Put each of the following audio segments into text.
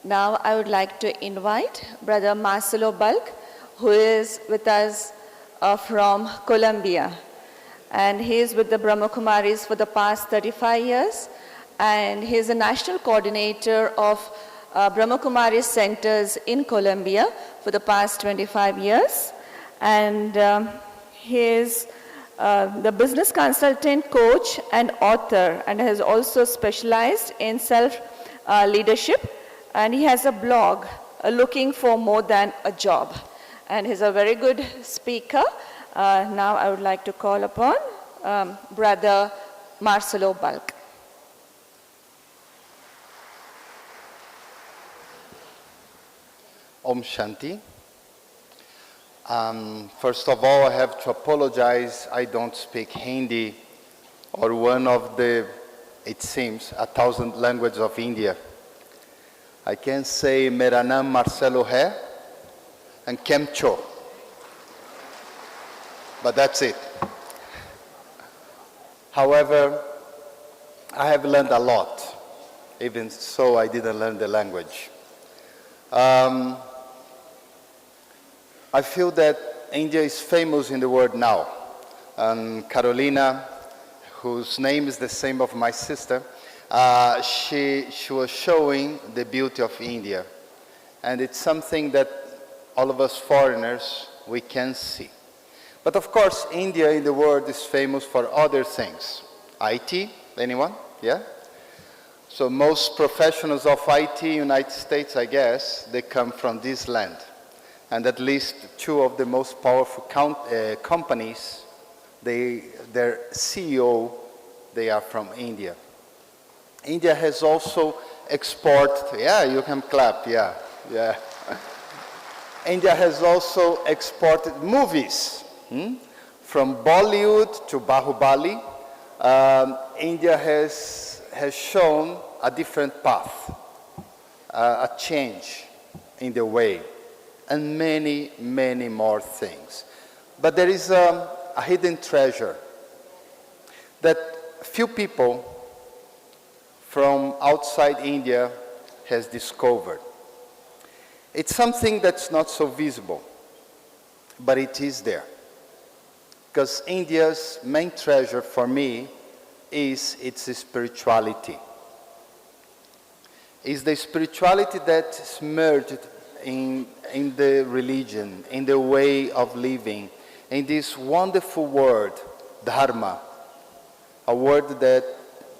Now I would like to invite Brother Marcelo Bulk, who is with us from Colombia. And he is with the Brahma Kumaris for the past 35 years. And he is the national coordinator of Brahma Kumaris centers in Colombia for the past 25 years. And he is the business consultant, coach, and author, and has also specialized in self-leadership. And he has a blog, Looking for More Than a Job. And he's a very good speaker. Now I would like to call upon Brother Marcelo Bulk. Om Shanti. First of all, I have to apologize. I don't speak Hindi or one of the, it seems, 1,000 languages of India. I can say Mera naam Marcelo hai and Kem Cho. But that's it. However, I have learned a lot. Even so, I didn't learn the language. I feel that India is famous in the world now. And Carolina, whose name is the same of my sister, she was showing the beauty of India. And it's something that all of us foreigners, we can see. But of course, India in the world is famous for other things. IT, anyone? Yeah? So most professionals of IT, United States, I guess, they come from this land. And at least two of the most powerful companies, their CEO, they are from India. India has also exported, yeah, you can clap, yeah. India has also exported movies. From Bollywood to Bahubali, India has shown a different path, a change in the way, and many, many more things. But there is a hidden treasure that few people from outside India has discovered. It's something that's not so visible, but it is there. Because India's main treasure for me is its spirituality. It's the spirituality that's merged in the religion, in the way of living, in this wonderful word, dharma, a word that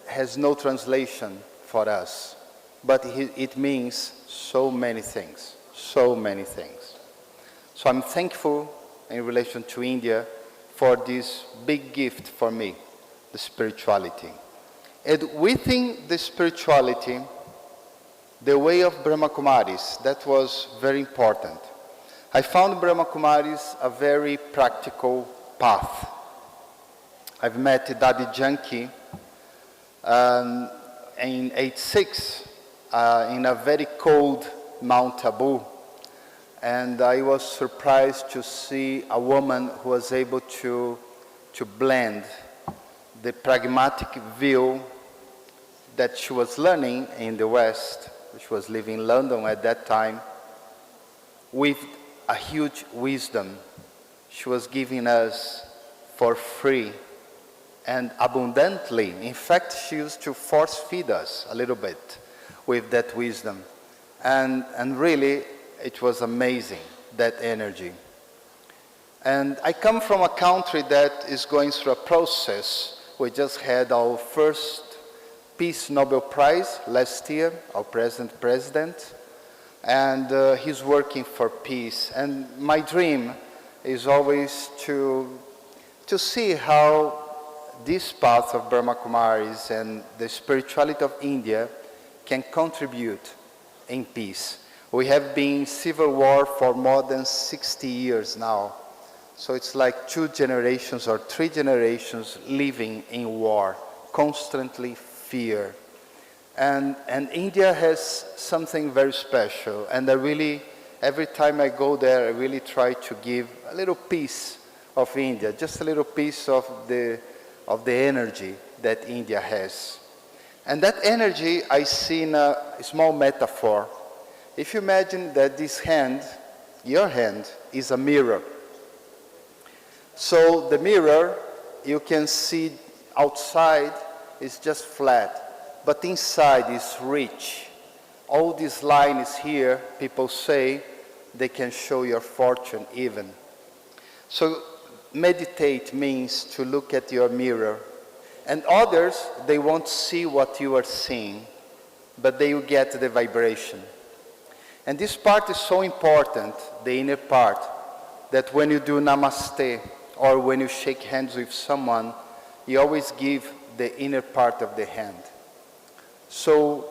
has no translation for us, but it means so many things, so many things. So I'm thankful in relation to India for this big gift for me, the spirituality. And within the spirituality, the way of Brahma Kumaris, that was very important. I found Brahma Kumaris a very practical path. I've met Daddy Janki in '86 in a very cold Mount Abu. And I was surprised to see a woman who was able to blend the pragmatic view that she was learning in the West, which was living in London at that time, with a huge wisdom she was giving us for free and abundantly. In fact, she used to force feed us a little bit with that wisdom. And really, it was amazing, that energy. And I come from a country that is going through a process. We just had our first Peace Nobel Prize last year, our present president, and he's working for peace. And my dream is always to see how this path of Brahma Kumaris and the spirituality of India can contribute in peace. We have been in civil war for more than 60 years now. So it's like 2 generations or 3 generations living in war, constantly fear. And India has something very special. And I really, every time I go there, I really try to give a little piece of India, just a little piece of the energy that India has. And that energy I see in a small metaphor If you imagine that this hand, your hand, is a mirror. So the mirror, you can see outside is just flat, but inside is rich. All these lines here, people say, they can show your fortune even. So meditate means to look at your mirror. And others, they won't see what you are seeing, but they will get the vibration. And this part is so important, the inner part, that when you do namaste or when you shake hands with someone, you always give the inner part of the hand. So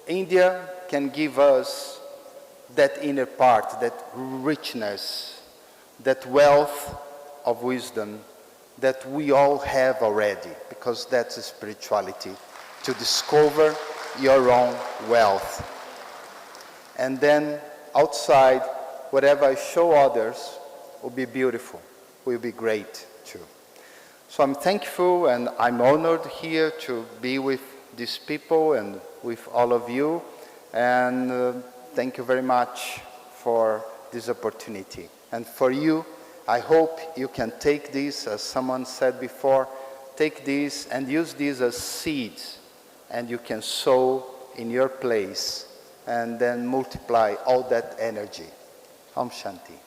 India can give us that inner part, that richness, that wealth of wisdom that we all have already, because that's spirituality, to discover your own wealth. And then outside, whatever I show others will be beautiful, will be great too. So I'm thankful and I'm honored here to be with these people and with all of you. And thank you very much for this opportunity. And for you, I hope you can take this, as someone said before, take this and use these as seeds, and you can sow in your place and then multiply all that energy. Om Shanti.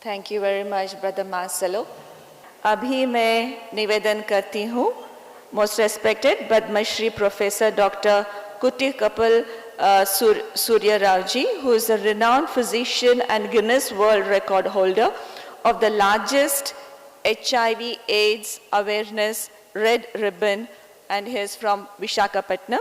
Thank you very much, Brother Marcelo. अभी मैं निवेदन करती हूँ most respected Padma Shri Professor Dr. Kuti Kapil Surya Rauji, who is a renowned physician and Guinness World Record holder of the largest HIV/AIDS awareness red ribbon, and he is from Vishakhapatnam.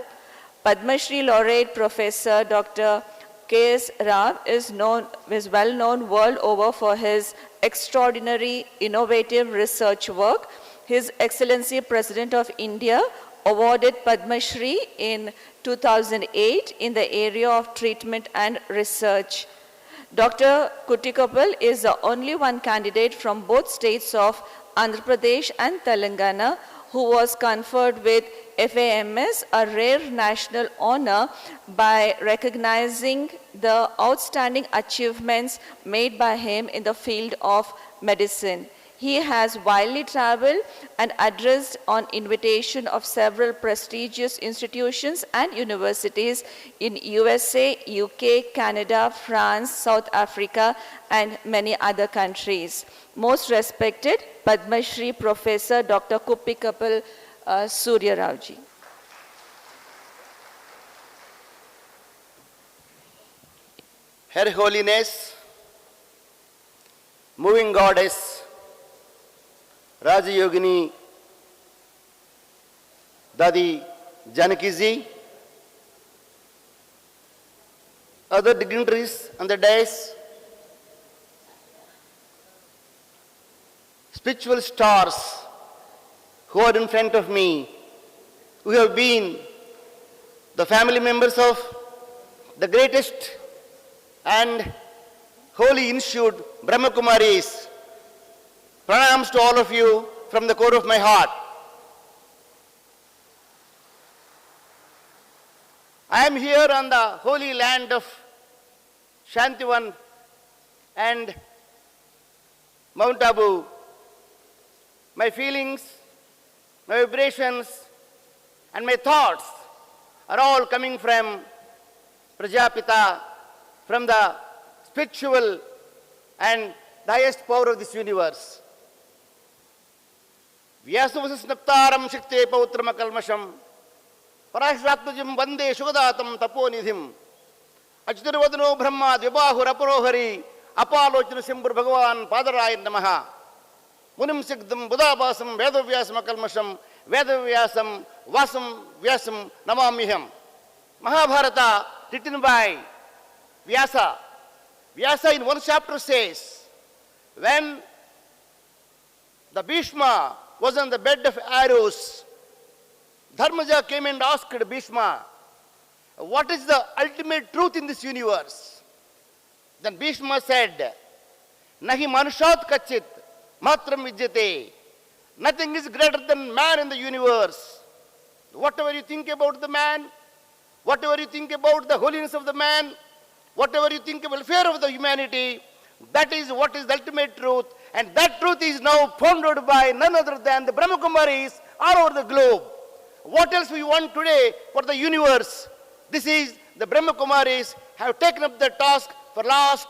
Padma Shri Laureate Professor Dr. K.S. Rao is well known world over for his extraordinary innovative research work. His Excellency President of India awarded Padma Shri in 2008 in the area of treatment and research. Dr. Kuti Kapil is the only one candidate from both states of Andhra Pradesh and Telangana who was conferred with FAMS, a rare national honor, by recognizing the outstanding achievements made by him in the field of medicine. He has widely traveled and addressed on invitation of several prestigious institutions and universities in USA, UK, Canada, France, South Africa, and many other countries. Most respected Padma Shri Professor Dr. Kuti Kapil Surya Rauji. Her Holiness, Moving Goddess, Raja Yogini Dadi Janaki Ji, other dignitaries on the dais, spiritual stars who are in front of me, who have been the family members of the greatest and holy institute, Brahma Kumaris. Pranams to all of you from the core of my heart. I am here on the holy land of Shantivan and Mount Abu. My feelings, my vibrations, and my thoughts are all coming from Prajapita, from the spiritual and the highest power of this universe. Vyasavasnaptaram shikte pautramakalmasham parashratmajam vande shugadatam taponidhim Achyutarvadano brahma dvibahur apurohari apalochana simbur bhagavan padaraya namaha munim sigdam budabasam vedavyasam akalmasham vedavyasam vasam vyasam namamiham. Mahabharata written by Vyasa. Vyasa in one chapter says, when the Bhishma was on the bed of arrows, Dharmaja came and asked Bhishma, what is the ultimate truth in this universe? Then Bhishma said, Nahi manushat kachit matram vidyate. Nothing is greater than man in the universe. Whatever you think about the man, whatever you think about the holiness of the man, whatever you think about the welfare of the humanity, that is what is the ultimate truth. And that truth is now founded by none other than the Brahma Kumaris all over the globe. What else we want today for the universe? This is the Brahma Kumaris have taken up the task for last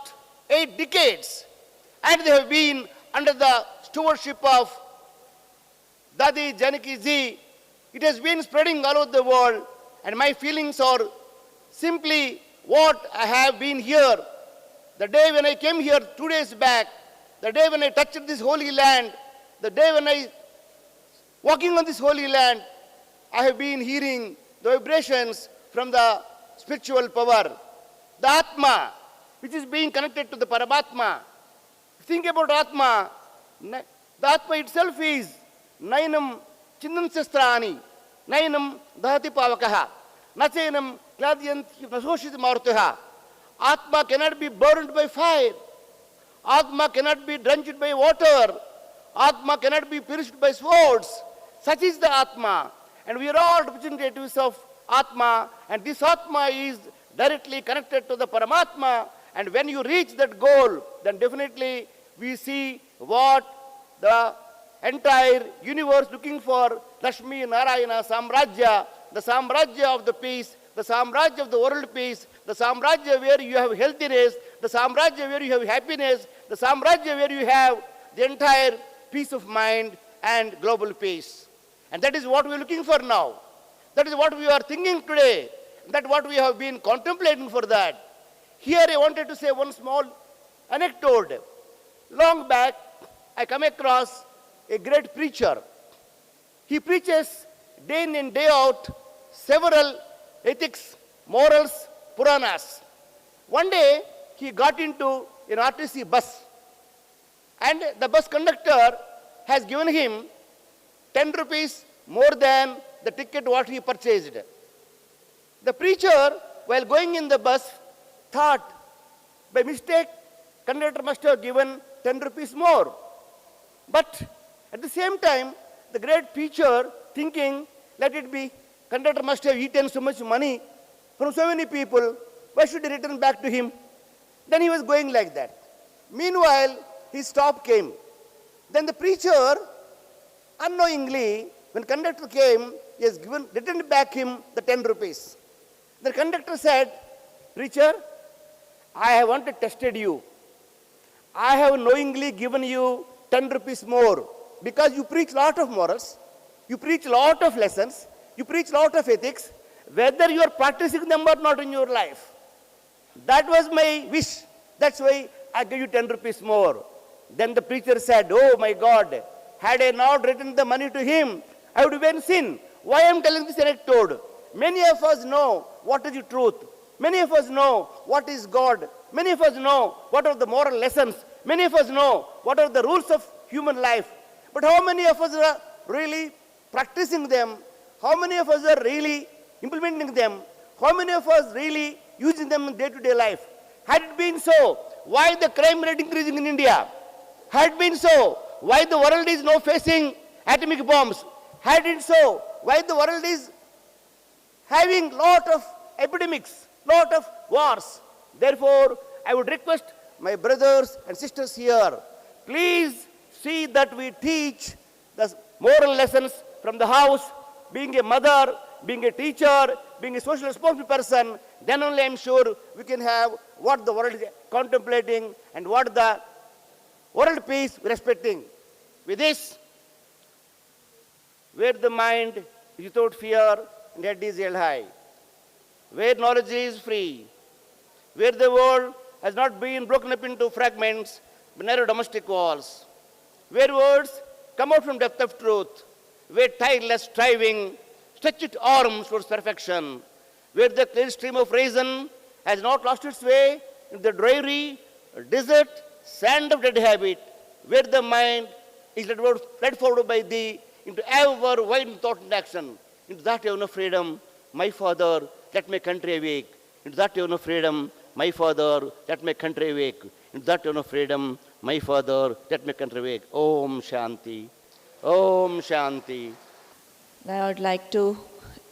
8 decades. And they have been under the stewardship of Dadi Janaki Ji. It has been spreading all over the world. And my feelings are simply what I have been here. The day when I came here 2 days back, the day when I touched this holy land, the day when I walking on this holy land, I have been hearing the vibrations from the spiritual power. The Atma, which is being connected to the Paramatma. Think about Atma. The Atma itself is Nainam Chindan Sastrani, Nainam Dahati Pavakaha, Nachainam Kladyant Nasoshit Martaha. Atma cannot be burned by fire. Atma cannot be drenched by water. Atma cannot be pierced by swords. Such is the Atma. And we are all representatives of Atma. And this Atma is directly connected to the Paramatma. And when you reach that goal, then definitely we see what the entire universe looking for, Lakshmi Narayana Samrajya, the Samrajya of the peace, the Samrajya of the world peace, the Samrajya where you have healthiness, the Samrajya where you have happiness, the Samrajya where you have the entire peace of mind and global peace. And that is what we are looking for now. That is what we are thinking today. That what we have been contemplating for that. Here I wanted to say one small anecdote. Long back, I come across a great preacher. He preaches day in and day out several ethics, morals, Puranas. One day, he got into an RTC bus. And the bus conductor has given him 10 rupees more than the ticket what he purchased. The preacher, while going in the bus, thought, by mistake, conductor must have given 10 rupees more. But at the same time, the great preacher thinking, let it be, conductor must have eaten so much money from so many people, why should he return back to him? Then he was going like that. Meanwhile, his stop came. Then the preacher, unknowingly, when conductor came, he has returned back him the 10 rupees. The conductor said, preacher, I have only tested you. I have knowingly given you 10 rupees more because you preach lot of morals, you preach lot of lessons, you preach lot of ethics, whether you are practicing them or not in your life. That was my wish. That's why I gave you 10 rupees more. Then the preacher said, oh my God, had I not written the money to him, I would have been sin. Why I am telling this anecdote? Many of us know what is the truth. Many of us know what is God. Many of us know what are the moral lessons. Many of us know what are the rules of human life. But how many of us are really practicing them? How many of us are really implementing them? How many of us really using them in day-to-day life? Had it been so, why the crime rate increasing in India? Had it been so, why the world is now facing atomic bombs? Had it so, why the world is having lot of epidemics, lot of wars? Therefore, I would request my brothers and sisters here, please see that we teach the moral lessons from the house, being a mother, being a teacher, being a social responsible person, then only I am sure we can have what the world is contemplating and what the world peace we are respecting. With this, where the mind is without fear and head is held high, where knowledge is free, where the world has not been broken up into fragments but narrow domestic walls, where words come out from depth of truth, where tireless striving stretched arms towards perfection, where the clear stream of reason has not lost its way into the dreary desert sand of dead habit, where the mind is led forward by thee into ever wide thought and action, into that heaven of freedom, my Father, let my country awake, into that heaven of freedom, my Father, let my country awake, into that heaven of freedom, my Father, let my country awake. Om Shanti. Om Shanti. Now I would like to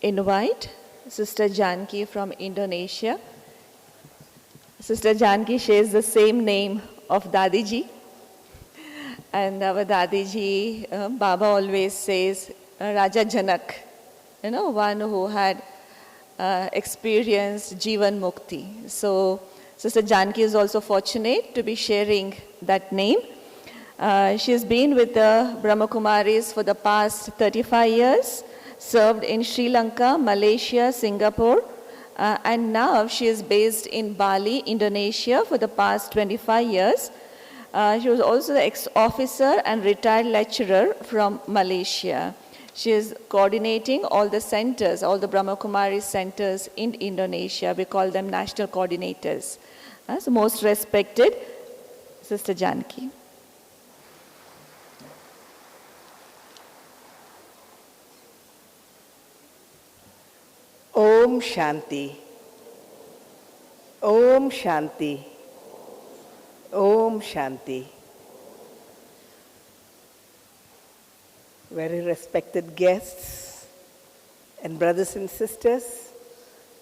invite Sister Janki from Indonesia. Sister Janki shares the same name of Dadiji. And our Dadiji, Baba always says, Raja Janak, one who had experienced Jivan Mukti. So Sister Janki is also fortunate to be sharing that name. She has been with the Brahma Kumaris for the past 35 years, served in Sri Lanka, Malaysia, Singapore, and now she is based in Bali, Indonesia for the past 25 years. She was also the ex-officer and retired lecturer from Malaysia. She is coordinating all the centers, all the Brahma Kumaris centers in Indonesia. We call them national coordinators. So most respected, Sister Janki. Om Shanti. Om Shanti. Om Shanti. Very respected guests and brothers and sisters,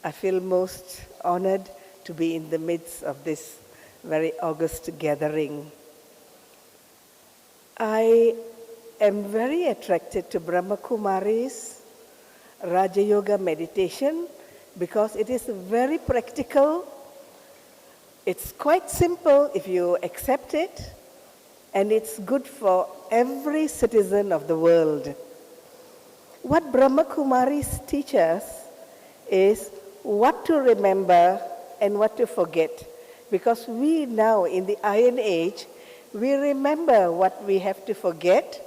I feel most honored to be in the midst of this very august gathering. I am very attracted to Brahma Kumaris Raja Yoga meditation because it is very practical. It's quite simple if you accept it, and it's good for every citizen of the world. What Brahma Kumaris teach us is what to remember and what to forget. Because we now in the Iron Age, we remember what we have to forget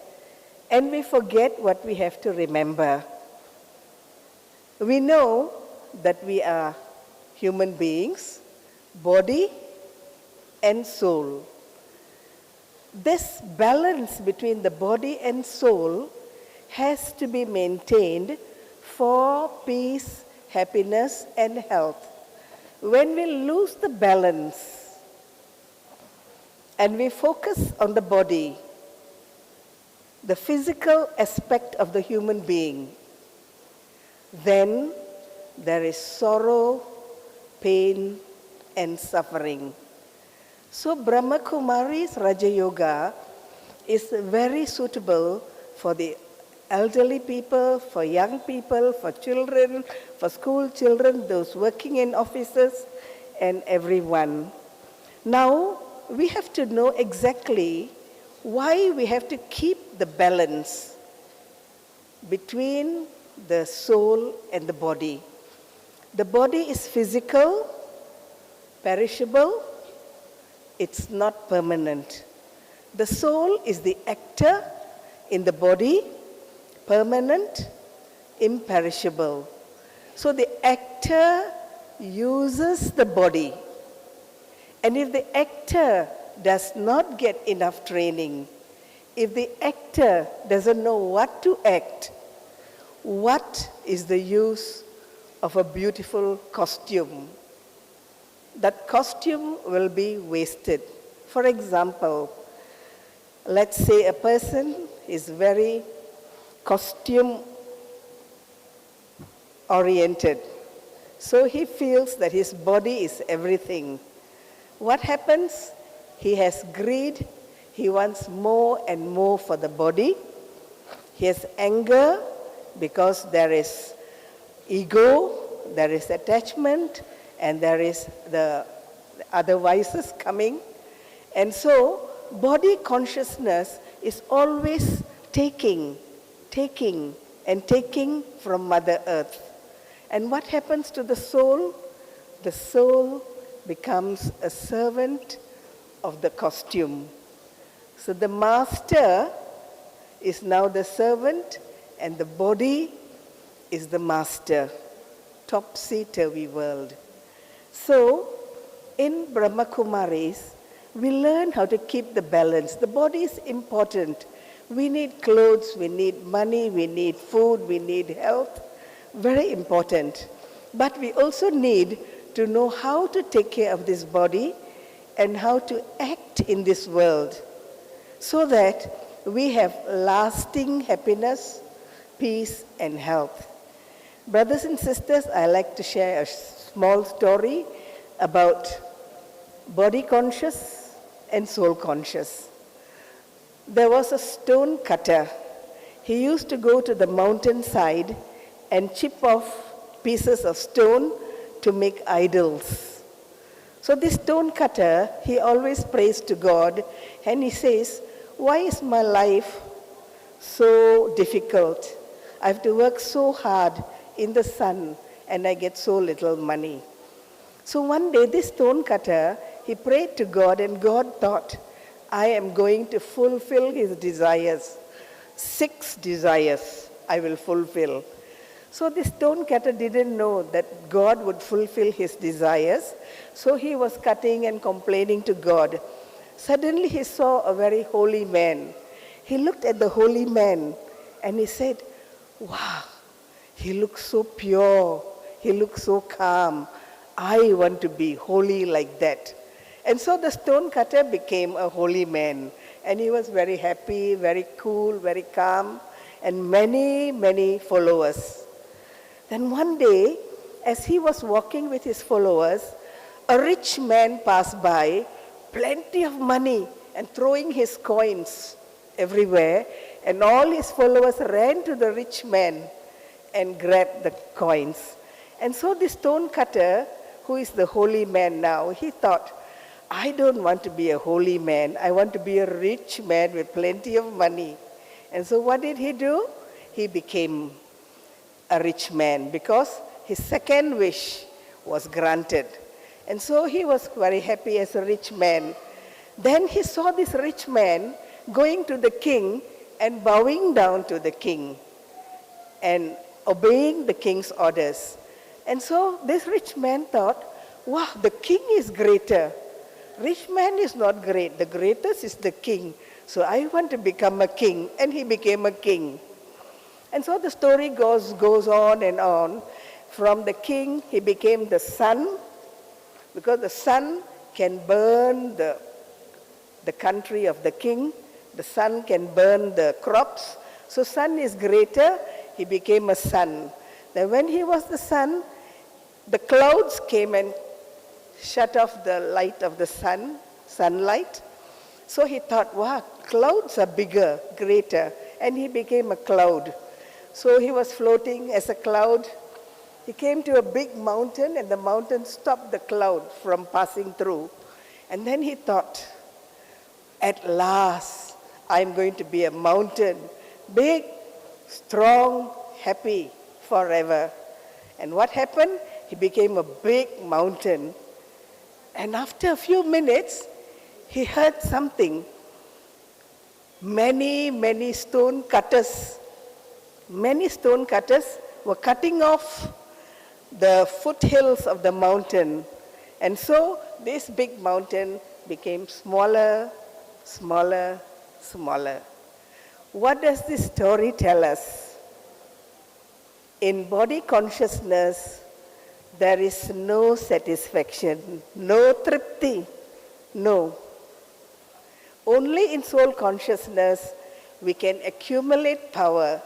and we forget what we have to remember. We know that we are human beings, body and soul. This balance between the body and soul has to be maintained for peace, happiness, and health. When we lose the balance and we focus on the body, the physical aspect of the human being, then there is sorrow, pain, and suffering. So Brahma Kumaris Raja Yoga is very suitable for the elderly people, for young people, for children, for school children, those working in offices, and everyone. Now, we have to know exactly why we have to keep the balance between the soul and the body. The body is physical, perishable, it's not permanent. The soul is the actor in the body, permanent, imperishable. So the actor uses the body. And if the actor does not get enough training, if the actor doesn't know what to act, what is the use of a beautiful costume? That costume will be wasted. For example, let's say a person is very costume oriented. So he feels that his body is everything. What happens? He has greed. He wants more and more for the body. He has anger because there is ego, there is attachment, and there is the other vices coming. And so body consciousness is always taking and taking from Mother Earth. And what happens to the soul? The soul becomes a servant of the costume. So the master is now the servant and the body is the master. Topsy-turvy world. So in Brahma Kumaris, we learn how to keep the balance. The body is important. We need clothes, we need money, we need food, we need health. Very important. But we also need to know how to take care of this body and how to act in this world so that we have lasting happiness, peace, and health. Brothers and sisters, I like to share a small story about body conscious and soul conscious. There was a stone cutter. He used to go to the mountainside and chip off pieces of stone to make idols. So this stone cutter, he always prays to God and he says, why is my life so difficult? I have to work so hard in the sun and I get so little money. So one day this stone cutter, he prayed to God and God thought, I am going to fulfill his desires. 6 desires I will fulfill. So this stone cutter didn't know that God would fulfill his desires. So he was cutting and complaining to God. Suddenly he saw a very holy man. He looked at the holy man and he said, wow, he looks so pure. He looks so calm. I want to be holy like that. And so the stone cutter became a holy man. And he was very happy, very cool, very calm, and many, many followers. Then one day, as he was walking with his followers, a rich man passed by, plenty of money, and throwing his coins everywhere. And all his followers ran to the rich man and grabbed the coins. And so the stone cutter, who is the holy man now, he thought, I don't want to be a holy man. I want to be a rich man with plenty of money. And so what did he do? He became a rich man because his second wish was granted. And so he was very happy as a rich man. Then he saw this rich man going to the king and bowing down to the king and obeying the king's orders. And so this rich man thought, wow, the king is greater. Rich man is not great. The greatest is the king. So I want to become a king. And he became a king. And so the story goes on and on. From the king, he became the sun, because the sun can burn the country of the king. The sun can burn the crops. So sun is greater. He became a sun. Then when he was the sun, the clouds came and shut off the light of the sunlight. So he thought, wow, clouds are bigger, greater. And he became a cloud. So he was floating as a cloud. He came to a big mountain and the mountain stopped the cloud from passing through. And then he thought, at last, I'm going to be a mountain, big, strong, happy forever. And what happened? He became a big mountain. And after a few minutes, he heard something. Many stone cutters were cutting off the foothills of the mountain. And so this big mountain became smaller, smaller, smaller. What does this story tell us? In body consciousness, there is no satisfaction, no tripti, no. Only in soul consciousness we can accumulate power,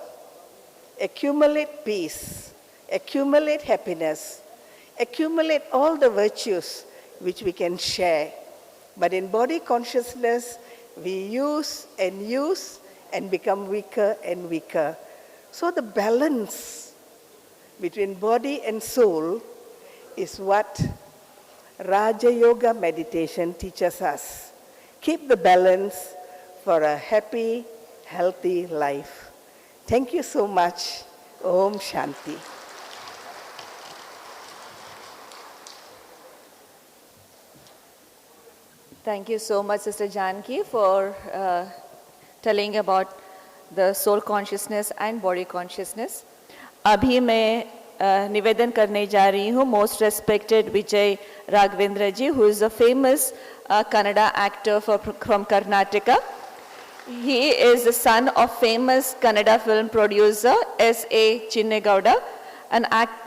accumulate peace, accumulate happiness, accumulate all the virtues which we can share. But in body consciousness, we use and become weaker and weaker. So the balance between body and soul is what Raja Yoga meditation teaches us. Keep the balance for a happy, healthy life. Thank you so much. Om Shanti. Thank you so much, Sister Janki, for telling about the soul consciousness and body consciousness. अभी मैं निवेदन करने जा रही हूँ most respected Vijay Raghavendra ji, who is a famous Kannada actor from Karnataka. He is the son of famous Kannada film producer S.A. Chinnegowda.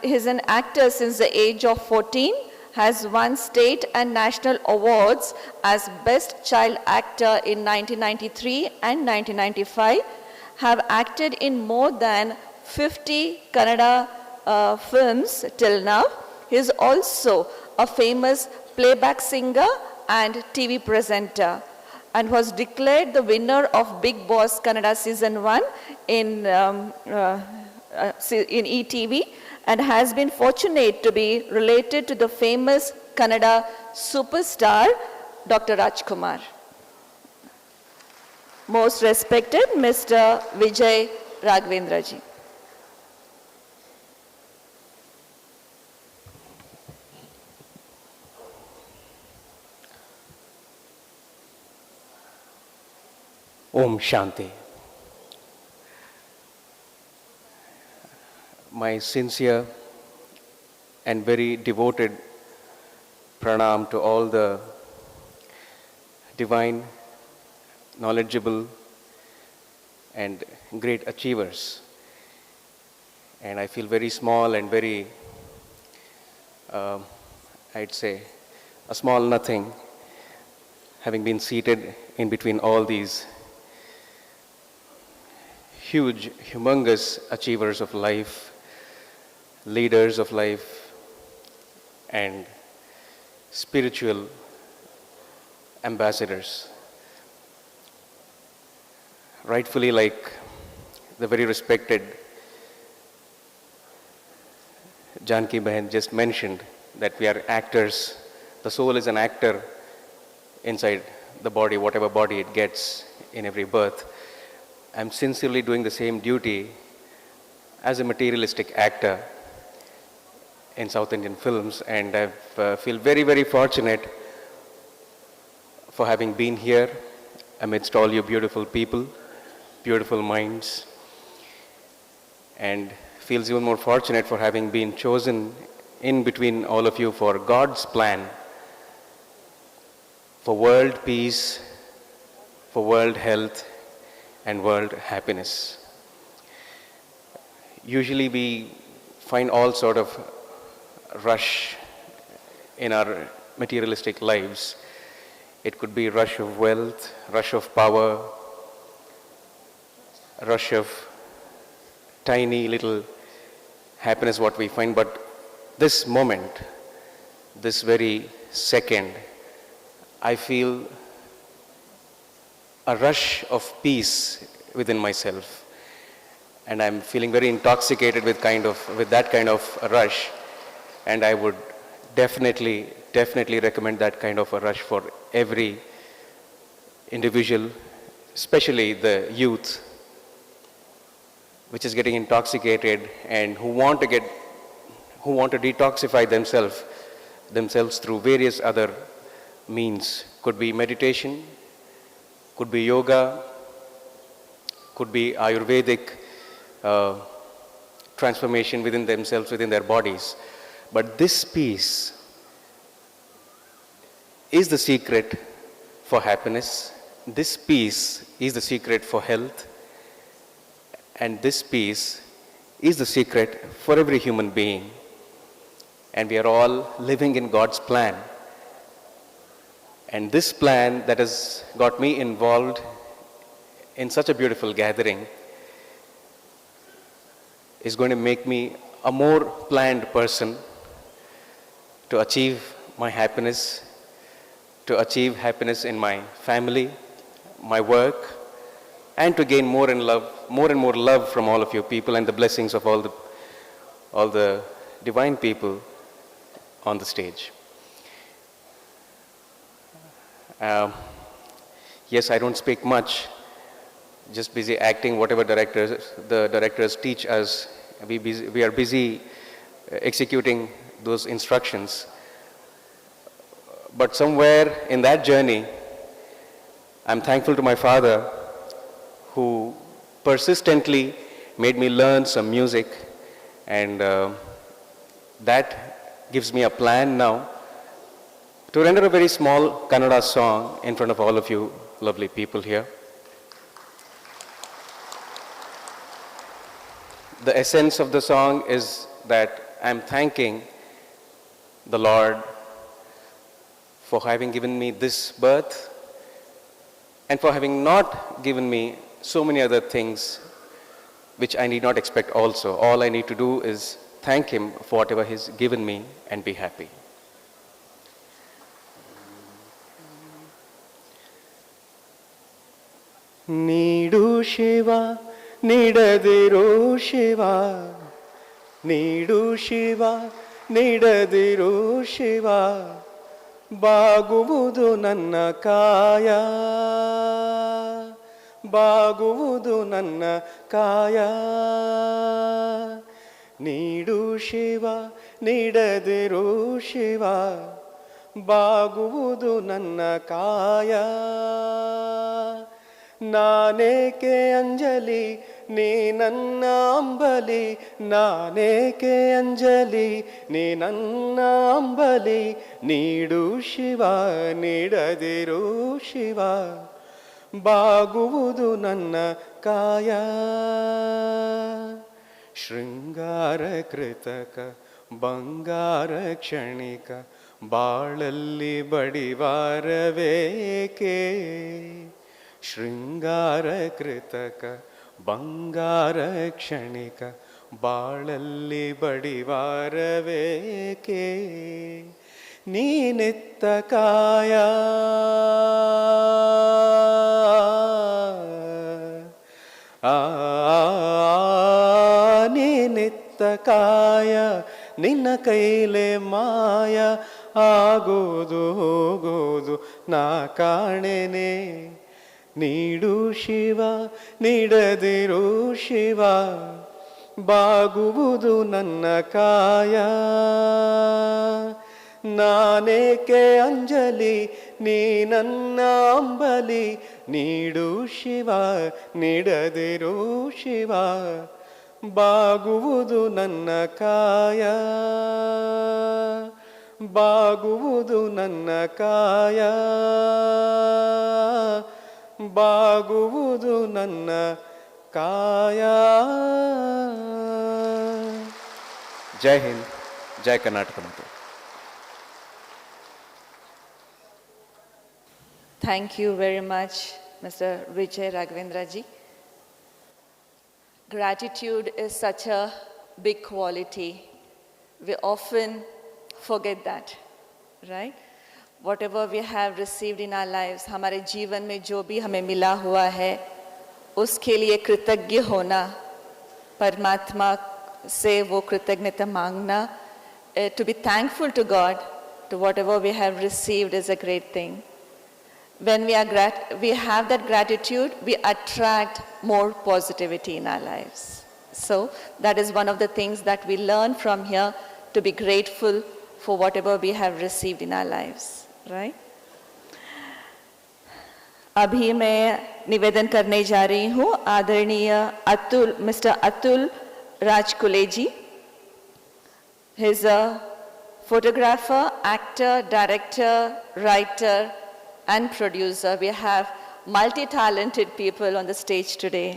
He's an actor since the age of 14, has won state and national awards as Best Child Actor in 1993 and 1995, have acted in more than 50 Kannada films till now. He is also a famous playback singer and TV presenter, and was declared the winner of Big Boss Kannada Season 1 in ETV, and has been fortunate to be related to the famous Kannada superstar Dr. Rajkumar. Most respected Mr. Vijay Raghavendra ji. Om Shanti. My sincere and very devoted pranam to all the divine, knowledgeable and great achievers. And I feel very small and very, I'd say, a small nothing, having been seated in between all these huge, humongous achievers of life, leaders of life, and spiritual ambassadors. Rightfully, like the very respected Janki Bahan just mentioned, that we are actors. The soul is an actor inside the body, whatever body it gets in every birth. I'm sincerely doing the same duty as a materialistic actor in South Indian films, and I feel very, very fortunate for having been here amidst all you beautiful people, beautiful minds, and feels even more fortunate for having been chosen in between all of you for God's plan for world peace, for world health, and world happiness. Usually we find all sort of rush in our materialistic lives. It could be rush of wealth, rush of power, rush of tiny little happiness what we find, but this moment, this very second, I feel a rush of peace within myself, and I'm feeling very intoxicated with that kind of a rush, and I would definitely recommend that kind of a rush for every individual, especially the youth, which is getting intoxicated and who want to detoxify themselves through various other means. Could be meditation, could be yoga, could be Ayurvedic transformation within themselves, within their bodies. But this peace is the secret for happiness. This peace is the secret for health. And this peace is the secret for every human being. And we are all living in God's plan. And this plan that has got me involved in such a beautiful gathering is going to make me a more planned person to achieve my happiness, to achieve happiness in my family, my work, and to gain more and more love from all of you people and the blessings of all the divine people on the stage. Yes, I don't speak much, just busy acting whatever the directors teach us. We are busy executing those instructions. But somewhere in that journey, I'm thankful to my father who persistently made me learn some music, and that gives me a plan now to render a very small Kannada song in front of all of you lovely people here. The essence of the song is that I'm thanking the Lord for having given me this birth and for having not given me so many other things which I need not expect also. All I need to do is thank him for whatever he's given me and be happy. ನೀಡು ಶಿವ ನೀಡದಿರೋ ಶಿವ, ನೀಡು ಶಿವ ನೀಡದಿರೋ ಶಿವ, ಬಾಗುವುದು ನನ್ನ ಕಾಯ, ಬಾಗುವುದು ನನ್ನ ಕಾಯ. ನೀಡು ಶಿವ ನೀಡದಿರೋ ಶಿವ, ಬಾಗುವುದು ನನ್ನ ಕಾಯ. ನಾನೇಕೆ ಅಂಜಲಿ ನೀ ನನ್ನ ಅಂಬಲಿ, ನಾನೇಕೆ ಅಂಜಲಿ ನೀ ನನ್ನ ಅಂಬಲಿ. ನೀಡು ಶಿವ ನೀಡದಿರೋ ಶಿವ, ಬಾಗುವುದು ನನ್ನ ಕಾಯ. ಶೃಂಗಾರ ಕೃತಕ ಬಂಗಾರ ಕ್ಷಣಿಕ, ಬಾಳಲ್ಲಿ ಬಡಿವಾರವೇಕೆ. ಶೃಂಗಾರ ಕೃತಕ ಬಂಗಾರ ಕ್ಷಣಿಕ, ಬಾಳಲ್ಲಿ ಬಡಿವಾರವೇಕೆ. ನೀನೆತ್ತ ಕಾಯ, ನೀನೆತ್ತ ಕಾಯ, ನಿನ್ನ ಕೈಲೆ ಮಾಯ ಆಗೋದು ಹೋಗೋದು ನಾ ಕಾಣೆನೆ. ನೀಡು ಶಿವ ನೀಡದಿರೋ ಶಿವ, ಬಾಗುವುದು ನನ್ನ ಕಾಯ. ನಾನೇಕೆ ಅಂಜಲಿ ನೀ ನನ್ನ ಅಂಬಲಿ. ನೀಡು ಶಿವ ನೀಡದಿರೋ ಶಿವ, ಬಾಗುವುದು ನನ್ನ ಕಾಯ, ಬಾಗುವುದು ನನ್ನ ಕಾಯ, ಬಾಗುವುದು ನನ್ನ ಕಾಯ. ಜೈ ಹಿಂದ್, ಜೈ ಕರ್ನಾಟಕ ಮಾತು. Thank you very much, Mr. Vijay Raghavendra ji. Gratitude is such a big quality. We often forget that, right? Whatever we have received in our lives, हमारे जीवन में जो भी हमें मिला हुआ है, उसके लिए कृतज्ञ होना, परमात्मा से वो कृतज्ञता मांगना, to be thankful to God to whatever we have received is a great thing. When we have that gratitude, we attract more positivity in our lives. So that is one of the things that we learn from here, to be grateful for whatever we have received in our lives, right? अभी मैं निवेदन करने जा रही हूँ आदरणीय mister Atul Rajkule ji. He is a photographer, actor, director, writer, and producer. We have multi-talented people on the stage today.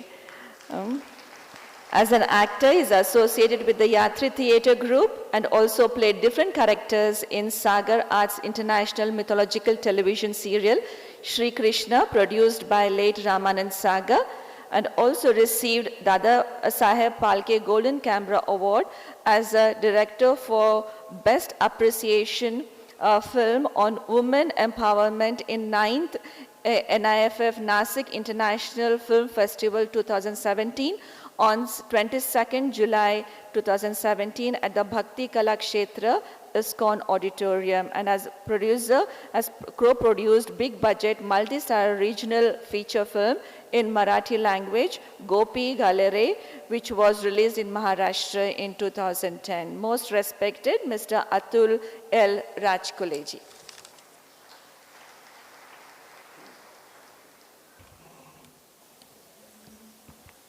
As an actor, he is associated with the Yatri Theatre Group and also played different characters in Sagar Arts International mythological television serial Shri Krishna, produced by late Ramanand Sagar, and also received Dada Saheb Phalke Golden Camera Award as a director for Best Appreciation film on women empowerment in 9th NIFF Nasik International Film Festival 2017 on 22nd July 2017 at the Bhakti Kala Kshetra ISKCON Auditorium, and as producer has co-produced big budget multi-star regional feature film in Marathi language, Gopi Galere, which was released in Maharashtra in 2010. Most respected Mr. Atul L. Rajkule ji.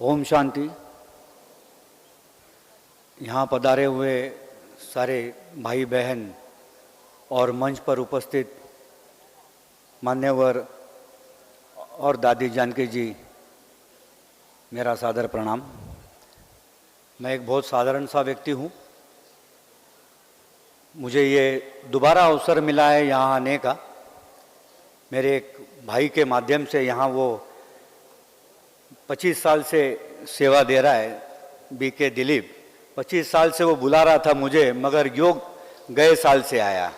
Om Shanti. यहाँ पधारे हुए सारे भाई बहन और मंच पर उपस्थित मान्यवर और दादी जानकी जी, मेरा सादर प्रणाम. मैं एक बहुत साधारण सा व्यक्ति हूँ. मुझे ये दोबारा अवसर मिला है यहाँ आने का. मेरे एक भाई के माध्यम से यहाँ वो 25 साल से सेवा दे रहा है, बीके दिलीप, 25 साल से वो बुला रहा था मुझे, मगर योग गए साल से आया।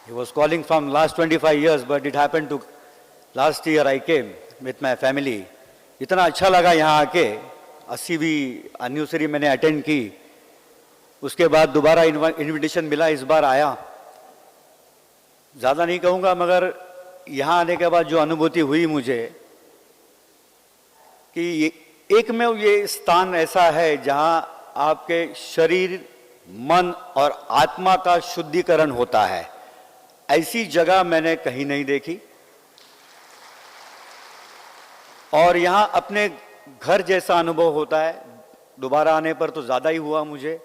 He was calling from last 25 years, but it happened to last year I came with my family. इतना अच्छा लगा यहाँ आके, 80वीं एनिवर्सरी मैंने अटेंड की, उसके बाद दोबारा इनविटेशन मिला, इस बार आया। ज़्यादा नहीं कहूँगा, मगर यहाँ आने के बाद जो अनुभूति हुई मुझे कि एक में ये स्थान ऐसा है जहाँ आपके शरीर, मन और आत्मा का शुद्धिकरण होता है। ऐसी जगह मैंने कहीं नहीं देखी, और यहाँ अपने घर जैसा अनुभव होता है। दोबारा आने पर तो ज़्यादा ही हुआ मुझे।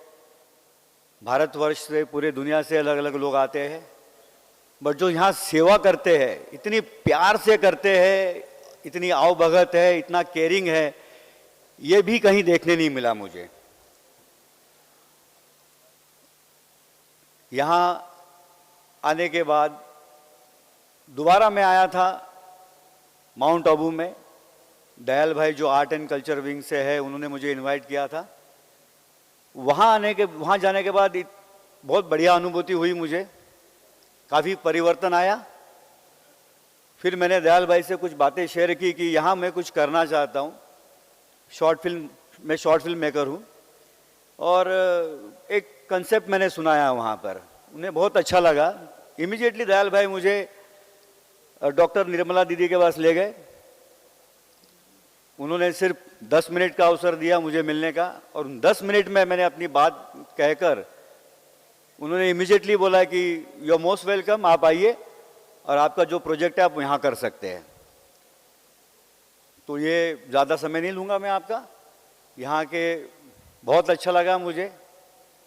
भारतवर्ष से, पूरे दुनिया से अलग अलग लोग आते हैं, बट जो यहाँ सेवा करते हैं, इतनी प्यार से करते हैं, इतनी आवभगत है, इतना केयरिंग है, ये भी कहीं देखने नहीं मिला मुझे। यहाँ आने के बाद दोबारा मैं आया था माउंट आबू में। दयाल भाई जो आर्ट एंड कल्चर विंग से है, उन्होंने मुझे इनवाइट किया था। वहाँ जाने के बाद बहुत बढ़िया अनुभूति हुई मुझे, काफ़ी परिवर्तन आया। फिर मैंने दयाल भाई से कुछ बातें शेयर की कि यहाँ मैं कुछ करना चाहता हूँ, मैं शॉर्ट फिल्म मेकर हूँ, और एक कंसेप्ट मैंने सुनाया वहाँ पर, उन्हें बहुत अच्छा लगा। इमीडिएटली दयाल भाई मुझे डॉक्टर निर्मला दीदी के पास ले गए। उन्होंने सिर्फ 10 मिनट का अवसर दिया मुझे मिलने का, और उन 10 मिनट में मैंने अपनी बात कहकर, उन्होंने इमीडिएटली बोला कि यू आर मोस्ट वेलकम, आप आइए और आपका जो प्रोजेक्ट है आप यहाँ कर सकते हैं। तो ये ज़्यादा समय नहीं लूँगा मैं आपका। यहाँ के बहुत अच्छा लगा मुझे,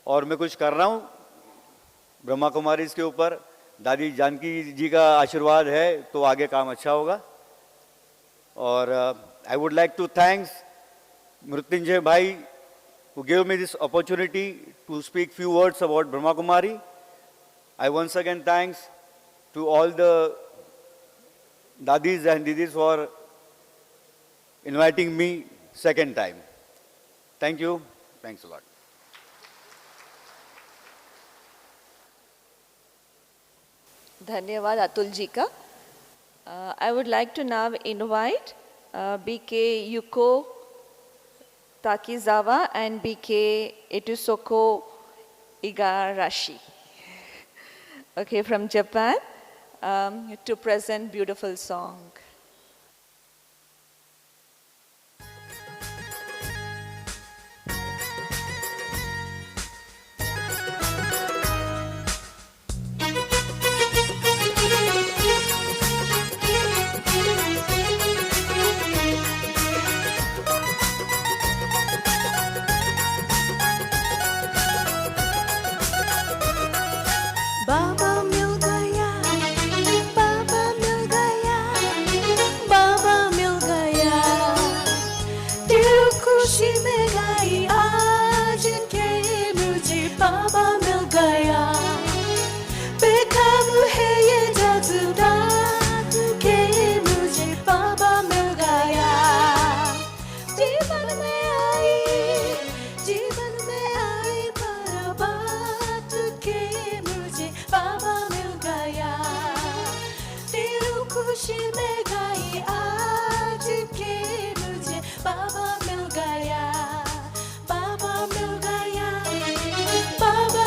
और मैं कुछ कर रहा हूँ ब्रह्मा कुमारी के ऊपर। दादी जानकी जी का आशीर्वाद है तो आगे काम अच्छा होगा। और I would like to thank Mrutyunjay Bhai who gave me this opportunity to speak few words about Brahma Kumari. I once again thanks to all the dadis and didis for inviting me second time. Thank you. Thanks a lot. धन्यवाद अतुल जी का। I would like to now invite BK Yuko Takizawa and BK Etusoko Igarashi, okay, from Japan, to present beautiful song. Baba mil gaya, Baba mil gaya, Baba mil gaya. दिल खुशी में गाई आज के मुझे बाबा मिल गया। बेकाबू है ये जज्बात के मुझे बाबा मिल गया। जीवन में आई बर्बाद के मुझे बाबा मिल गया। दिल खुशी में गाई आज के मुझे बाबा मिल गया। बाबा मिल गया, बाबा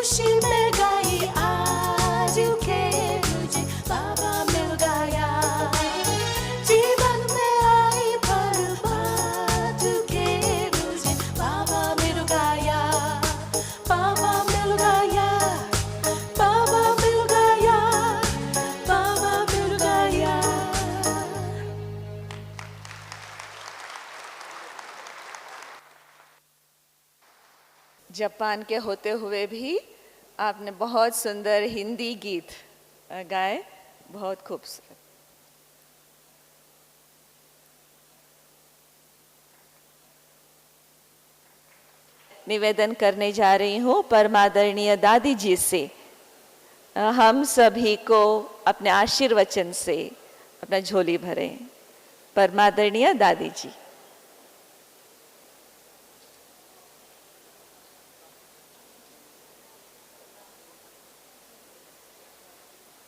खुशी में गाई आज के मुझे बाबा मिल गया जीवन में आई बर्बाद के मुझे बाबा मिल गया बाबा मिल गया बाबा मिल गया बाबा मिल गया जापान के होते हुए भी आपने बहुत सुंदर हिंदी गीत गाए, बहुत खूबसूरत। निवेदन करने जा रही हूँ परमादरणीय दादी जी से हम सभी को अपने आशीर्वचन से अपना झोली भरें। परमादरणीय दादी जी।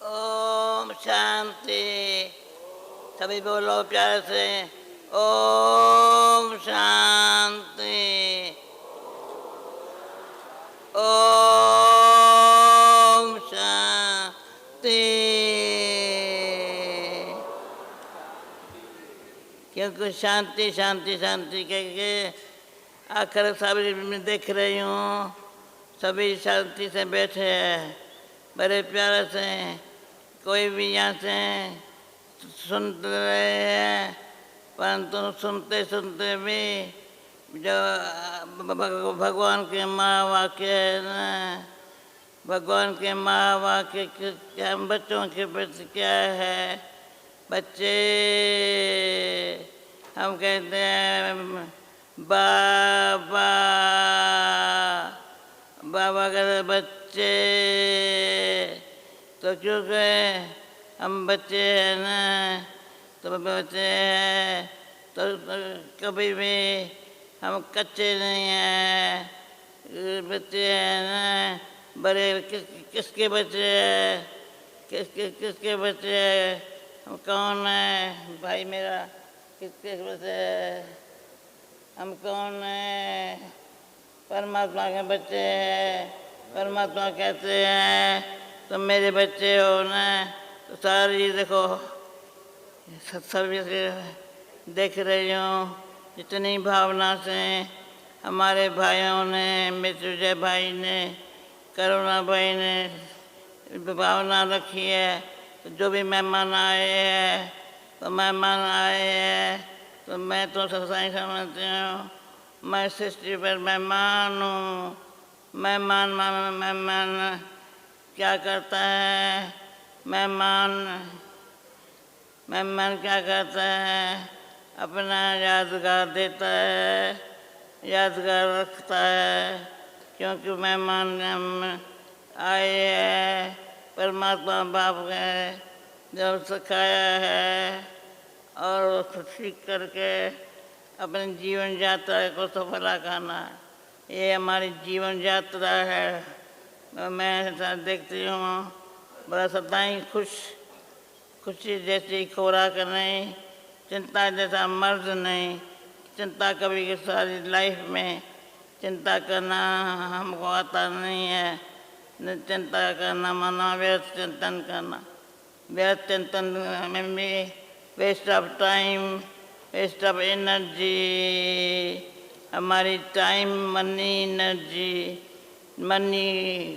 ओम शांति। सभी बोलो प्यार से ओम शांति। ओम शांति। क्योंकि शांति शांति शांति कह के आखिर सभी में देख रही हूँ, सभी शांति से बैठे हैं, बड़े प्यार से। कोई भी यहाँ से सुन रहे हैं, परंतु सुनते सुनते भी जो भगवान के महावाक्य है ना, भगवान के महावाक्य हम बच्चों के प्रति क्या है। बच्चे हम कहते हैं बाबा बाबा कहते बच्चे, तो क्योंकि हम बच्चे हैं ना, तो बच्चे हैं तो कभी भी हम कच्चे नहीं हैं। बच्चे हैं ना, बड़े किसके बच्चे हैं, किसके बच्चे हैं, हम कौन है भाई मेरा, किसके बच्चे हैं, हम कौन है, परमात्मा के बच्चे हैं। परमात्मा कहते हैं तुम मेरे बच्चे हो ना, तो सारी देखो सभी देख रही हूँ जितनी भावना से हमारे भाइयों ने, मृत्युंजय भाई ने, करुणा भाई ने भावना रखी है। तो जो भी मेहमान आए हैं, तो मेहमान आए हैं तो मैं तो सच्चाई समझती हूँ, मैं सृष्टि पर मेहमान हूँ। मेहमान क्या करता है, मेहमान क्या करता है, अपना यादगार देता है, यादगार रखता है। क्योंकि मेहमान हम आए हैं, परमात्मा बाप ने जब सिखाया है और सीख करके अपने जीवन यात्रा को सफल करना, ये हमारी जीवन यात्रा है। मैं ऐसा देखती हूँ, बड़ा सदाई खुशी जैसी खुराक नहीं, चिंता जैसा मर्ज नहीं। चिंता कभी की सारी लाइफ में चिंता करना हमको आता नहीं है। न चिंता करना माना व्यर्थ चिंतन करना, व्यर्थ चिंतन में भी waste of time, waste of energy. हमारी टाइम मनी एनर्जी, मनी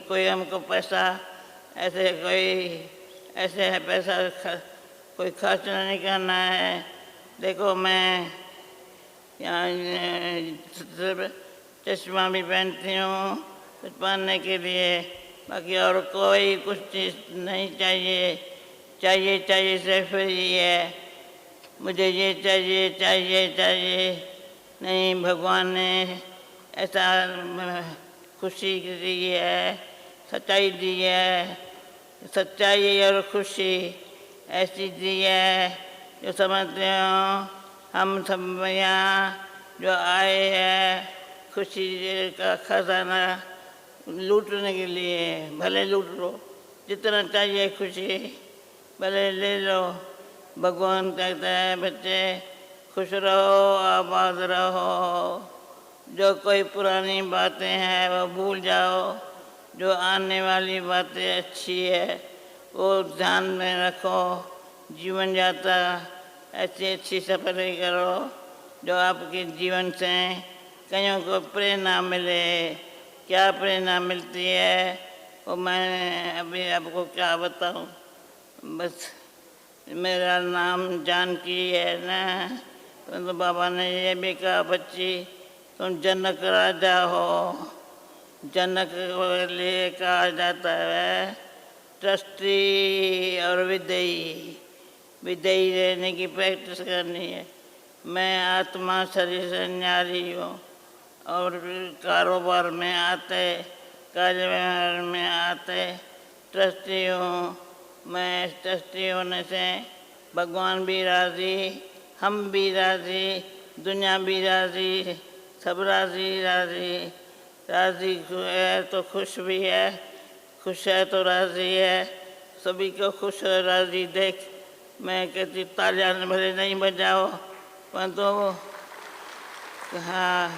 कोई हमको पैसा ऐसे है पैसा कोई खर्च नहीं करना है। देखो मैं यहाँ चश्मा भी पहनती हूँ कुछ पहनने के लिए, बाकी और कोई कुछ चीज़ नहीं चाहिए सिर्फ ये है, मुझे ये चाहिए नहीं। भगवान ने ऐसा खुशी दी है, सच्चाई दी है, सच्चाई और खुशी ऐसी दी है जो समझते हो हम सब यहाँ जो आए हैं खुशी का खजाना लूटने के लिए। भले लूट लो, जितना चाहिए खुशी भले ले लो। भगवान कहता है बच्चे खुश रहो, आबाद रहो। जो कोई पुरानी बातें हैं वो भूल जाओ, जो आने वाली बातें अच्छी है वो ध्यान में रखो, जीवन यात्रा ऐसी अच्छी सफर करो जो आपके जीवन से कईयों को प्रेरणा मिले। क्या प्रेरणा मिलती है वो मैं अभी आपको क्या बताऊं। बस मेरा नाम जानकी है ना, तो बाबा ने ये भी कहा, बच्ची तुम जनक राजा हो। जनक के लिए कहा जाता है ट्रस्टी और विदेयी। विदेयी रहने की प्रैक्टिस करनी है। मैं आत्मा शरीर से न्यारी हूँ और कारोबार में आते, कार्य व्यवहार में आते ट्रस्टी हूँ। मैं ट्रस्टी होने से भगवान भी राज़ी, हम भी राज़ी, दुनिया भी राज़ी, सब राज़ी राज़ी। राज़ी है तो खुश भी है, खुश है तो राज़ी है। सभी को खुश और राज़ी देख मैं कहती तालियां भले नहीं बजाओ, परंतु हाँ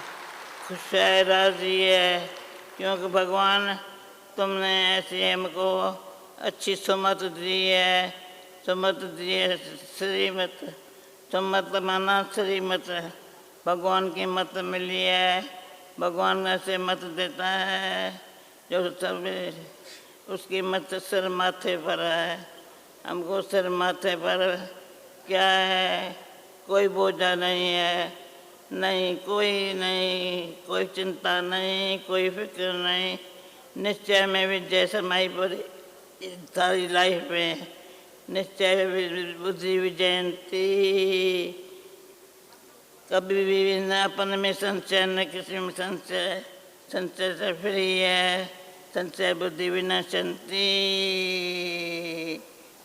खुश है, राज़ी है, क्योंकि भगवान तुमने ऐसी हमको अच्छी सुमत दी है। सुमत दी है श्रीमत, सुमत माना श्रीमत, भगवान की मत मिली है। भगवान ऐसे मत देता है जो सब उसकी मत सिर माथे पर है। हमको सिर माथे पर क्या है, कोई बोझा नहीं है, नहीं कोई चिंता नहीं, कोई फिक्र नहीं। निश्चय में विजय समाई पर सारी लाइफ में निश्चय बुद्धि विजयंती। कभी भी न अपन में संशय न किसी में संशय, संशय से फ्री है। संशय बुद्धि विनश्यन्ति,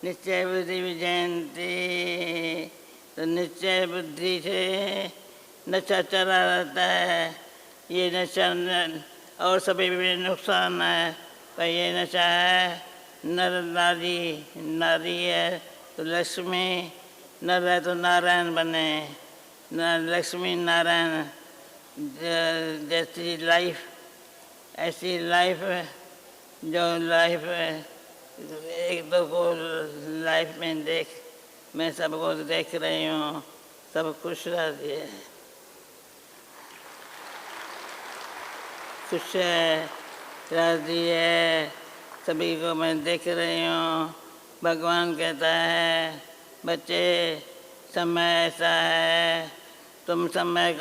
निश्चय बुद्धि विजयंती। तो निश्चय बुद्धि से नशा चला रहता है। ये नशा और सभी भी नुकसान है, पर ये नशा है नर नारी। नारी है तो लक्ष्मी, नर है तो नारायण बने। लक्ष्मी नारायण जैसी लाइफ, ऐसी लाइफ जो लाइफ एक दो को लाइफ में देख, मैं सबको देख रही हूँ, सब खुश रहती है, खुश है, राजी है, सभी को मैं देख रही हूँ। भगवान कहता है बच्चे समय ऐसा है, तुम समय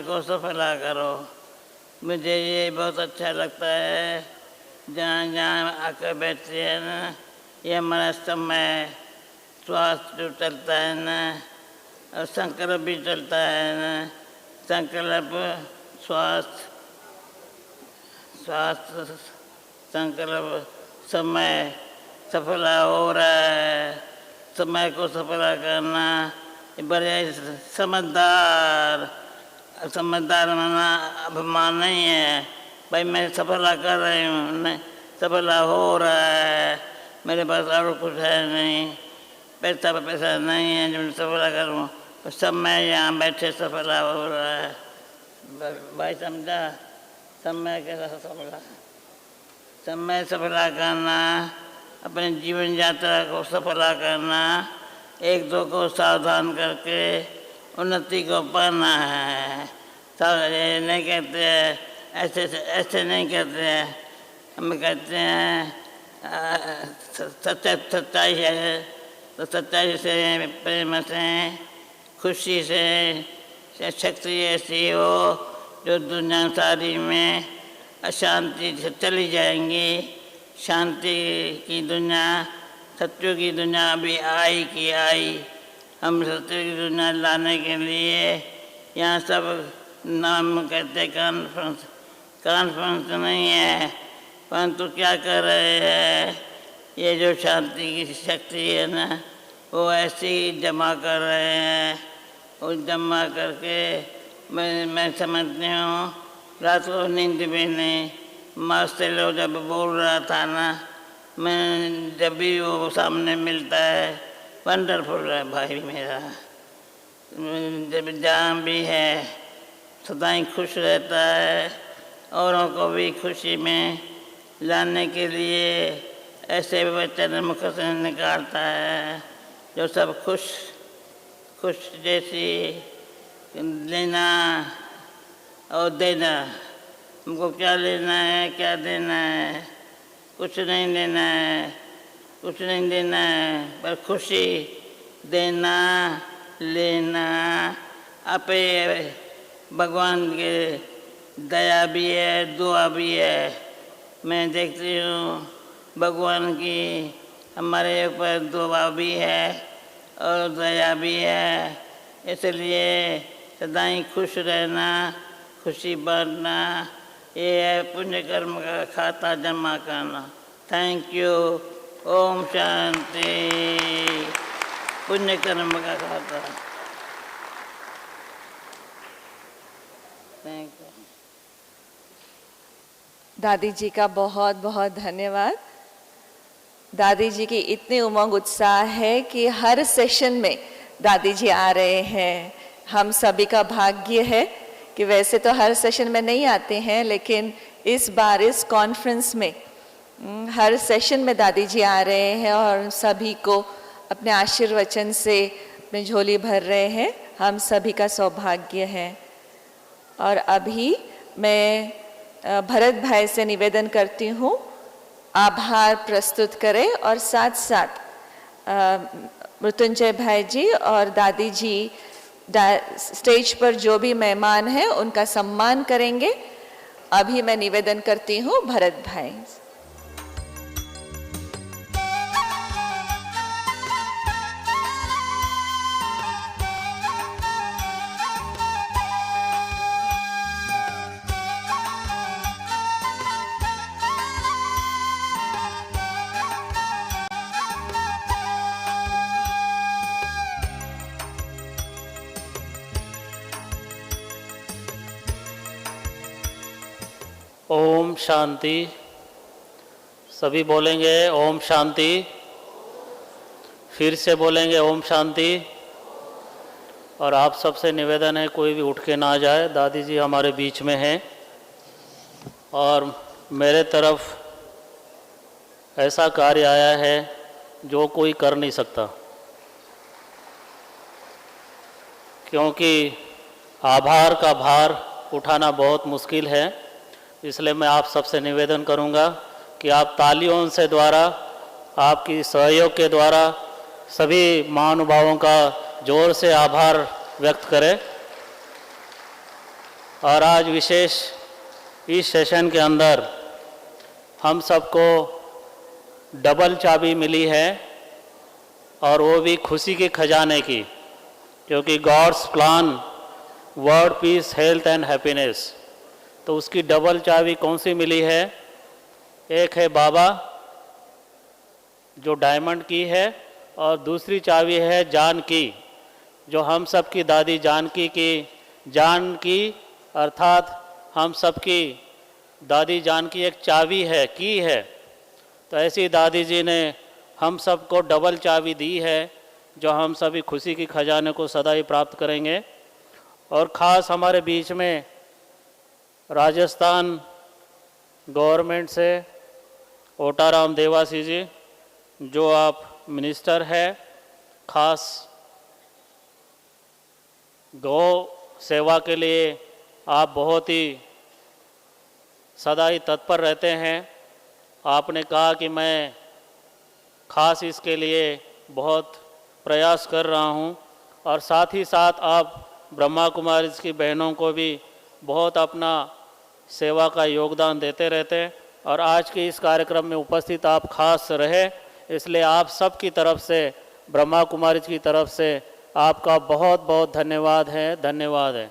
को सफला करो। मुझे ये बहुत अच्छा लगता है, जहाँ जहाँ आकर बैठते हैं ना, ये हमारा समय स्वास्थ्य जो चलता है ना, और संकल्प भी चलता है ना। संकल्प स्वास्थ्य, स्वास्थ्य संकल्प, समय सफला हो रहा है। समय को सफला करना बड़े समझदार, समझदार माना अभिमान नहीं है भाई मैं सफला कर रही हूँ, नहीं सफला हो रहा है। मेरे पास और कुछ है नहीं, पैसा नहीं है जो मैं सफला करूँ, तो सब मैं यहाँ बैठे सफला हो रहा है। भाई समझा, समय कैसा सफला, समय सफला करना, अपने जीवन यात्रा को सफला करना, एक दो को सावधान करके उन्नति को पाना है। ये नहीं कहते हैं ऐसे नहीं कहते हैं, हम कहते हैं सच्चाई है तो सच्चाई से, प्रेम से, खुशी से, शक्ति ऐसी हो जो दुनिया सारी में अशांति से चली जाएंगी। शांति की दुनिया, सत्य की दुनिया अभी आई की आई। हम सत्य की दुनिया लाने के लिए यहाँ सब नाम कहते कॉन्फ्रेंस, कॉन्फ्रेंस नहीं है, परंतु क्या कर रहे हैं, ये जो शांति की शक्ति है ना, वो ऐसे ही जमा कर रहे हैं। वो जमा करके मैं समझती हूँ रात को नींद भी नहीं। मास्टर लोग जब बोल रहा था ना, मैं जब भी वो सामने मिलता है वंडरफुल है भाई मेरा। जब जहाँ भी है सदा ही खुश रहता है, औरों को भी खुशी में लाने के लिए ऐसे वचन मुख से निकालता है जो सब खुश खुश जैसी लेना और देना। हमको क्या लेना है, क्या देना है? कुछ नहीं लेना है, कुछ नहीं देना है, पर खुशी देना लेना आपे भगवान के दया भी है, दुआ भी है। मैं देखती हूँ भगवान की हमारे ऊपर दुआ भी है और दया भी है, इसलिए सदाई खुश रहना, खुशी बांटना, ये है पुण्य कर्म का खाता जमा करना। Thank you. ओम शांति। पुण्य कर्म का खाता। Thank you. दादी जी का बहुत बहुत धन्यवाद। दादी जी की इतनी उमंग उत्साह है कि हर सेशन में दादी जी आ रहे हैं। हम सभी का भाग्य है कि वैसे तो हर सेशन में नहीं आते हैं, लेकिन इस बार इस कॉन्फ्रेंस में हर सेशन में दादी जी आ रहे हैं और सभी को अपने आशीर्वचन से अपनी झोली भर रहे हैं। हम सभी का सौभाग्य है। और अभी मैं भरत भाई से निवेदन करती हूँ आभार प्रस्तुत करें और साथ साथ मृत्युंजय भाई जी और दादी जी स्टेज पर जो भी मेहमान हैं उनका सम्मान करेंगे। अभी मैं निवेदन करती हूँ भरत भाई। ओम शांति। सभी बोलेंगे ओम शांति। फिर से बोलेंगे ओम शांति। और आप सबसे निवेदन है कोई भी उठ के ना जाए। दादी जी हमारे बीच में हैं और मेरे तरफ ऐसा कार्य आया है जो कोई कर नहीं सकता, क्योंकि आभार का भार उठाना बहुत मुश्किल है। इसलिए मैं आप सबसे निवेदन करूंगा कि आप तालियों से द्वारा, आपकी सहयोग के द्वारा सभी महानुभावों का जोर से आभार व्यक्त करें। और आज विशेष इस सेशन के अंदर हम सबको डबल चाबी मिली है और वो भी खुशी के खजाने की, क्योंकि God's plan world peace health and happiness. तो उसकी डबल चाबी कौन सी मिली है? एक है बाबा जो डायमंड की है, और दूसरी चाबी है जानकी जो हम सब की दादी जानकी की। जानकी अर्थात हम सब की दादी जानकी एक चाबी है, की है। तो ऐसी दादी जी ने हम सबको डबल चाबी दी है जो हम सभी खुशी की खजाने को सदा ही प्राप्त करेंगे। और ख़ास हमारे बीच में राजस्थान गवर्नमेंट से ओटाराम देवासी जी, जो आप मिनिस्टर है, खास गौ सेवा के लिए आप बहुत ही सदा ही तत्पर रहते हैं। आपने कहा कि मैं खास इसके लिए बहुत प्रयास कर रहा हूँ, और साथ ही साथ आप ब्रह्मा कुमारी की बहनों को भी बहुत अपना सेवा का योगदान देते रहते हैं। और आज के इस कार्यक्रम में उपस्थित आप खास रहे, इसलिए आप सब की तरफ से, ब्रह्मा कुमारी की तरफ से आपका बहुत बहुत धन्यवाद है। धन्यवाद है।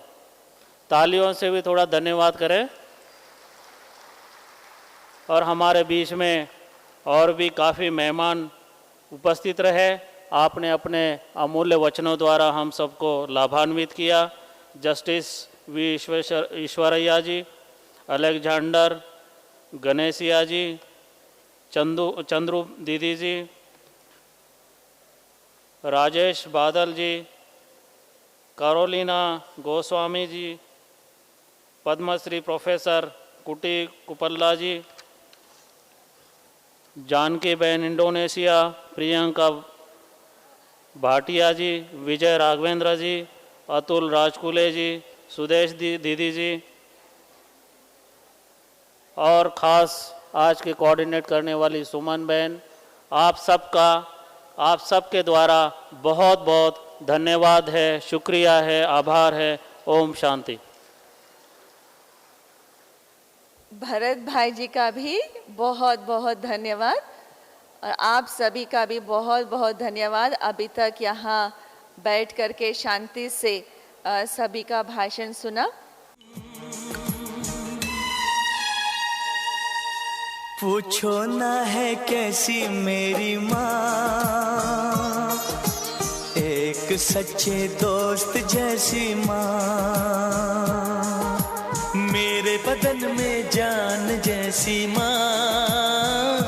तालियों से भी थोड़ा धन्यवाद करें। और हमारे बीच में और भी काफ़ी मेहमान उपस्थित रहे। आपने अपने अमूल्य वचनों द्वारा हम सबको लाभान्वित किया। Justice V Eshwaraiah ji, Alexander Ganeshia ji, Chandru दीदी जी, राजेश बादल जी, कैरोलिना गोस्वामी जी, पद्मश्री प्रोफेसर कुटी कुपल्ला जी, जानकी बहन इंडोनेशिया, प्रियंका भाटिया जी, विजय राघवेंद्र जी, अतुल राजकुले जी, सुदेश दीदी जी, और ख़ास आज के कोऑर्डिनेट करने वाली सुमन बहन, आप सबके द्वारा बहुत बहुत धन्यवाद है, शुक्रिया है, आभार है। ओम शांति। भरत भाई जी का भी बहुत बहुत धन्यवाद और आप सभी का भी बहुत बहुत धन्यवाद। अभी तक यहाँ बैठ करके शांति से सभी का भाषण सुना। पूछो ना है कैसी मेरी माँ, एक सच्चे दोस्त जैसी माँ, मेरे बदन में जान जैसी माँ,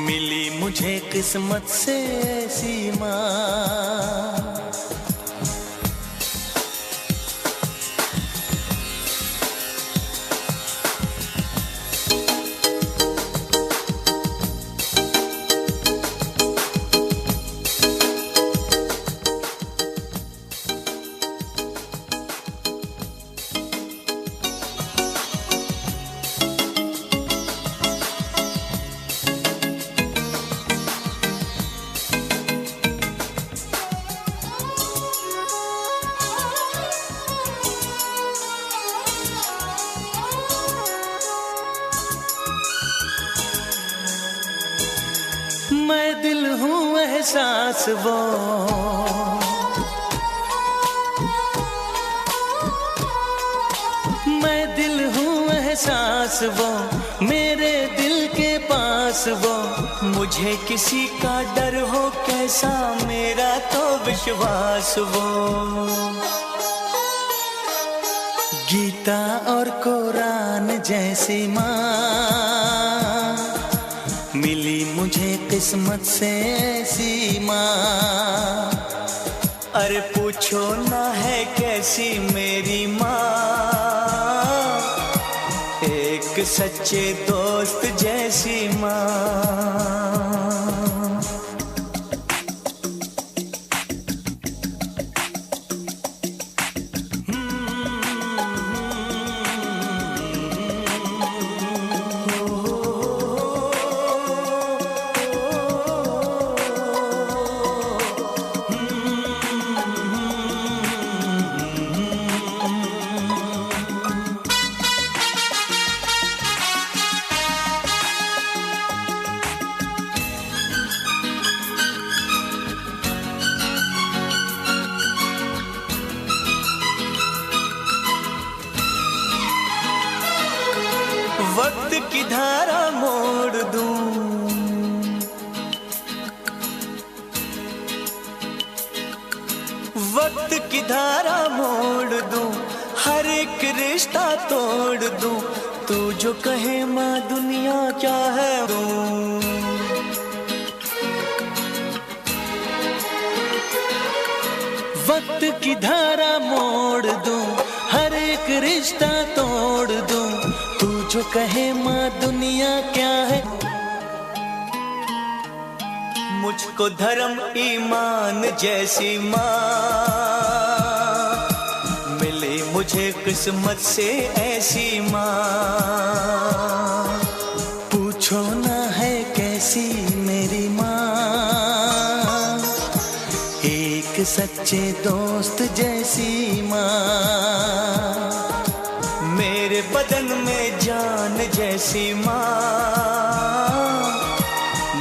मिली मुझे किस्मत से ऐसी माँ। मैं दिल हूँ एहसास वो, मैं दिल हूँ एहसास वो, मेरे दिल के पास वो, मुझे किसी का डर हो कैसा मेरा तो विश्वास वो। गीता और कुरान जैसी माँ, मिली मुझे किस्मत से ऐसी माँ। अरे पूछो ना है कैसी मेरी माँ, एक सच्चे दोस्त जैसी माँ। वक्त की धारा मोड़ दूं, वक्त की धारा मोड़ दूं, हर एक रिश्ता तोड़ दूं, तू जो कहे माँ दुनिया क्या है दूं। वक्त की धारा मोड़ दूं, हर एक रिश्ता तोड़ दूं, तू जो कहे माँ दुनिया क्या है। मुझको धर्म ईमान जैसी माँ, मिली मुझे किस्मत से ऐसी माँ। पूछो ना है कैसी मेरी माँ, एक सच्चे दोस्त जैसी माँ, मेरे बदन में जान जैसी माँ,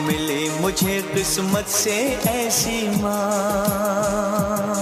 मिली मुझे किस्मत से ऐसी माँ।